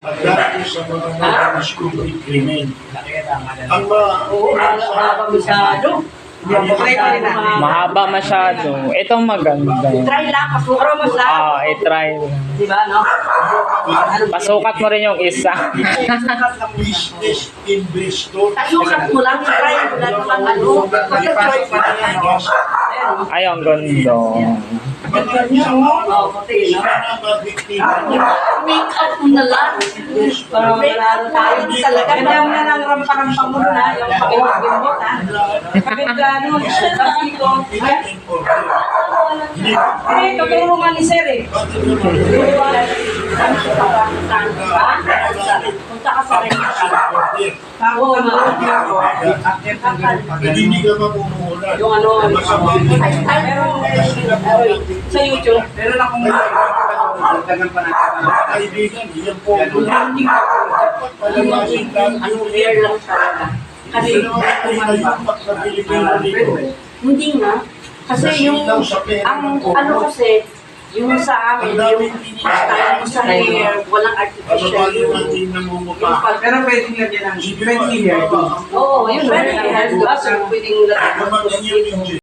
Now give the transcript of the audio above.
Dahil sa mga nag-discovery krimen. Ang Mahaba masyado. Mahaba masyado. Itong maganda. Try lang, pasukro mo lang. i-try. Di ba, no? Pasukat mo rin yung isa. business investor. Pasukat mo lang, try mo lang naman ano. Pag-try pa na yan. Ay, ang ganda. Oo, pati, no? Make up mo na lang. Para malalo tayo. Talaga, kaya mo na lang rampa-rampa mo na. Yung pakibot-bimot, ha? Pagkano, sabi ko, ay, tutulungan ni Sir, eh. Punta ka sa rin. Ako, marunong ako. Hindi ka mamumulan. Yung ano, sa YouTube. Meron akong dagan pa natin. Kaibigan, yan po. Palamasin lang. Ano, rare lang talaga. Kasi, hindi nga. Kasi yung, ang ano kasi, yung sa amin, yung style mo sa hair, walang artificial yung pag... Pero pwedeng lagyan ng 20 years. Oo, yun, pwedeng lagyan. Pwedeng lagyan.